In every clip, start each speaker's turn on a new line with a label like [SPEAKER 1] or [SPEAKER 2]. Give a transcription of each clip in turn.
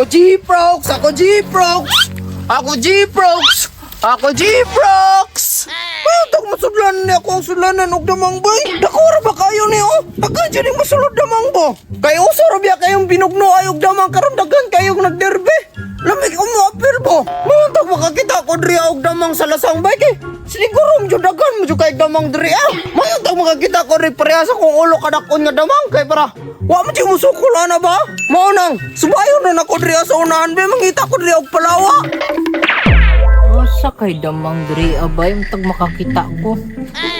[SPEAKER 1] Ako G-Prox! Ako G-Prox! Ako G-Prox! Ako G-Prox! Tag masudlan ni ako ang sudlanan og damang bay. Dakora ba kayo ni o? Dagan dyan yung masulod damang bo. Kayo sorobya kayong binugno ayog damang karon dagan kayong nagderbe. Lamig umuapil bo. Muntag makakita ko diri og damang sa lasang bay kay. Siniguro mo dagan mo kay damang diri ah. Muntag makakita ko ri parehas kung ulo kadakon nga damang kay para wa mo di musukol ana ba? Mao nang subayon na ako diri sa unahan be mangita ko diri og palawa.
[SPEAKER 2] Asa kay damang diri abay tag makakita ko.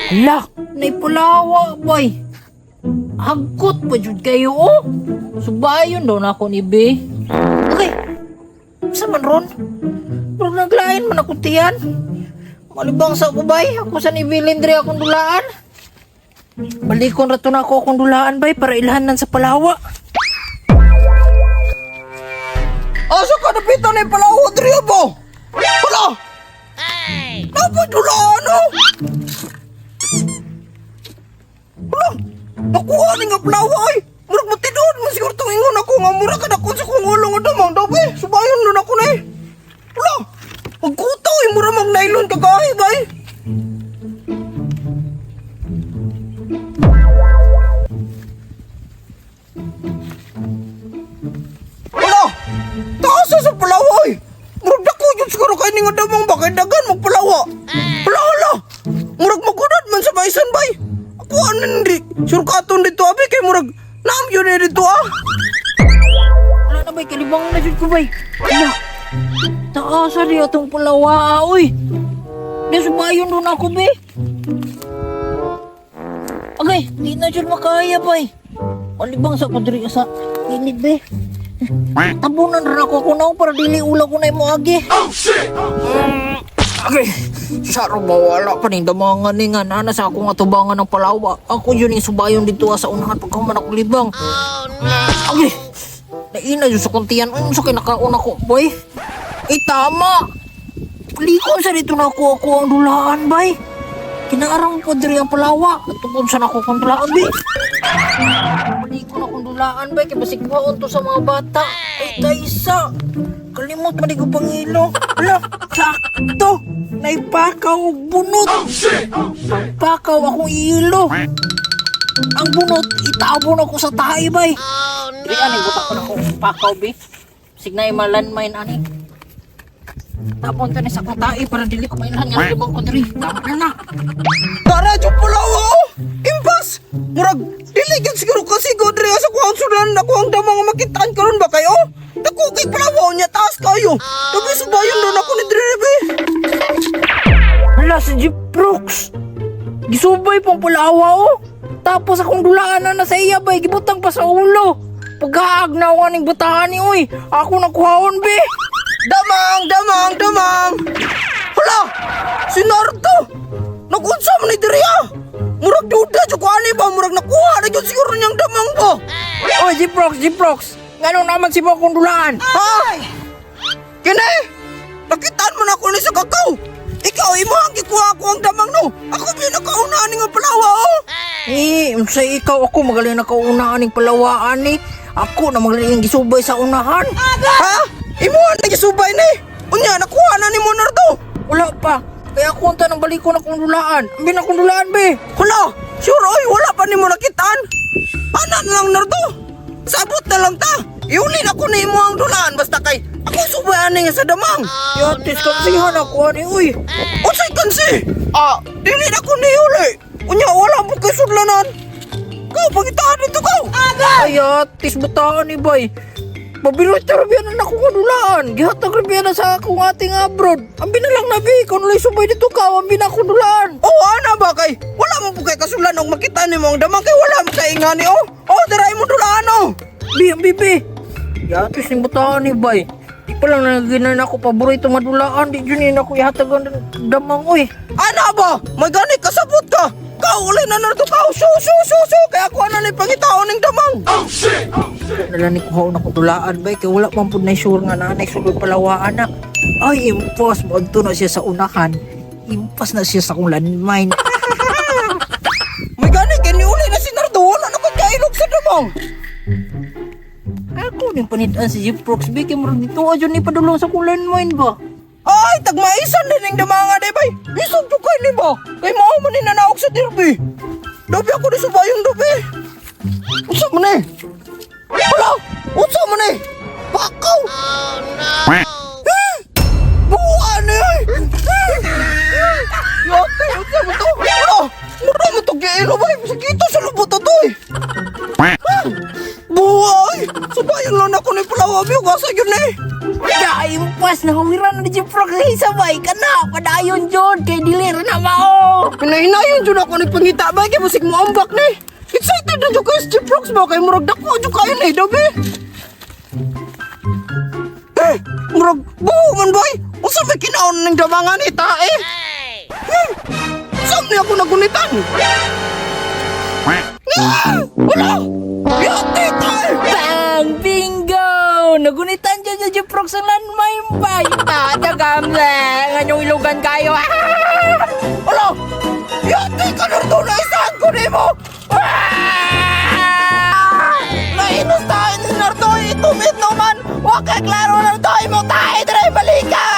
[SPEAKER 2] Hala, naipulawa bay. Hagkot pa jud kayo oh. Subayon daw na ako ni B. Okay. Sa man ron? Pero naglain man ako tiyan. Malibang sa ubay, ako sa nibilin diri akong dulaan. Balikon rato na ako akong dulaan bay para ilhanan sa palawa.
[SPEAKER 1] Asa ka napitan ni palawa diri bo? Hala! Dapat dulaan oh! Hala! Nakuha ni nga palawa ay! Murag matinood mo siguro itong ingon ako nga mura ka nakon sa kong ulo nga damang daw eh! Subayon nun ako na eh! Hala! Magkutaw eh! Mura mag nylon kagahib ay! Hala! Taasa sa palawa ay! Murag dako yun siguro kayo ni nga damang bakay dagan magpalawa! Hala hala! Murag magkunad man sa baisan bay! Ako anan di! Surkaton dito abi kay murag naam yun eh dito ah!
[SPEAKER 2] Wala na bay, kalibang na jud ko bay. Hala, taasa di atong palawa oy. Di subayon doon ako be. Okay, di na jud makaya bay. Kalibang sa kadiri sa init be. Tabunan rin ako kunaw para dili ula ko na mo agi. Okay, saro mawala pa ning damangan ni nga nana sa akong atubangan ng palawa. Ako yun yung subayon dito sa unahan pagkaman ako libang. Okay, naina yun sa kuntiyan. Ano sa kinakauna ko, boy? Tama! Palikon sa dito na ako ang dulaan, bay. Kinaarang ko diri ang palawa. At tungkol sa ako kong dulaan, bay. Palikon akong dulaan, bay. Kaya basig to sa mga bata. Isa. Kalimot man ko pangilo. Hala, sakto. Naipakaw og bunot. Pakaw akong ilo. Ang bunot, itabon ako sa tae, bay. Di ani butak ko na ko pakaw, bay. Signay malanmain ani. Tapon to ni sa tae para dili ko mainhan nga libang ko diri. Tama na.
[SPEAKER 1] Tara jud palawa oh! Impas! Murag dili gyud siguro kasi go diri sa kuang sudan ako ang damang makitaan karon ba kayo? Dako kay palawa nya taas kayo. Dabi subayon doon ako ni diri be.
[SPEAKER 2] Hala si G-Prox. Gisubay pang palawa oh. Tapos akong dulaan na sa iya bay gibutang pa sa ulo. Paghaagnawan ning butahan ni oy. Ako nakuhaon be.
[SPEAKER 1] Damang, damang, damang! Hala! Si Naruto! Nag-unsa man ni diri ah! Murag duda jud ko ani ba murag nakuha na jud siguro niyang damang ba?
[SPEAKER 2] Oy G-Prox. Nganong naman si mo akong dulaan?
[SPEAKER 1] Ha? Kini! Nakitaan mo na ako ni sa kakao! Ikaw, imo ang gikuha ko ang damang no! Ako pinakaunaan ni nga palawa oh!
[SPEAKER 2] Unsa ikaw ako magaling na kaunaan ning palawaan ni. Ako na magaling gisubay sa unahan.
[SPEAKER 1] Ha? Imo ang nagisubay ni! Unya, nakuha na ni mo Naruto!
[SPEAKER 2] Wala pa. Kaya ako unta nang balik ko na kong dulaan. Ambin akong dulaan be.
[SPEAKER 1] Hala! Sure oy, wala pa ni mo nakitaan! Ana na lang Naruto! Sabot na lang ta! Iulin ako ni mo ang dulaan basta kay ako subayan nga sa damang!
[SPEAKER 2] Yatis kansihan ako ani uy.
[SPEAKER 1] Unsay kansi? Dili na ko niuli! Unya, wala mo kay sudlanan! Kau, pangitahan dito kau!
[SPEAKER 2] Ay yatis bataan ni bay. Mabiloy tarabiyan na ako nga dulaan. Gihatag rabiyan na sa akong ating abroad. Ambin na lang nabi. Kung nalay subay dito ka, ambin ako dulaan.
[SPEAKER 1] Oh, ana ba kay? Wala mo po kay kasulan og makita ni mo ang damang kay wala mo kay ingani oh! Oh, daray mo dulaan oh!
[SPEAKER 2] Bi. Yatis ni bataan ni bay. Di pa lang naginan ako paborito madulaan. Di dyan ako ihatag ang damang uy.
[SPEAKER 1] Ana ba? May gani kasabot ka! Kau uli na narito ka! Su! Kaya ako ana ni pangitaon ng damang!
[SPEAKER 2] Nalani ko haon ako dulaan bay. Kaya wala pang po na sure nga nanay sulod palawaan na. Ay, impos. Maadto na siya sa unahan. Impas na siya sa kong landmine.
[SPEAKER 1] May gani, kini uli na si Nardo. Wala na kong kailog sa damang.
[SPEAKER 2] Ako Ayaw din panitaan si Jiprox B. Kaya marag dito ajo ni padulong sa kong landmine ba?
[SPEAKER 1] Ay, tagmaisan din yung damanga di bay. Isog to kay ni ba? Kay mao man ni nanaok sa derby. Dabi ako ni subayong dabi. Unsa man eh? Wala! Unsa man eh? Bakaw! Oh no! Buwan eh! Yote, unsa man to? Wala! Mura mo to giilo bay. Sakito sa lubot to eh. Buhay! Subayong lang ako ni Palawa. Biyo gasa yun eh.
[SPEAKER 2] Impas na hawiran na Jiprox ay sabay ka na. Padayon Jod kay dilir na mao.
[SPEAKER 1] Pinahinayon dyan ako nagpangita ba? Kaya musik mo ambak ni. Excited na dyan kayo sa Jiprox ba? Kaya murag dako dyan kayo na dabi. Murag buho man ba? Unsa may kinaon ng damangan ni tae? Saan niya ako nagunitan? Wala! Yate tae!
[SPEAKER 2] Bang! Bingo! Nagunitan dyan sa Jiprox ang landmine bay. Tagamse! Nganyong ilugan kayo.
[SPEAKER 1] Wala! Yate ka na ito na isaan ko ni mo! Nainos tayo ni Nardoy! Itumit naman! Huwag kay klaro ng tayo mo tayo! Try balikan!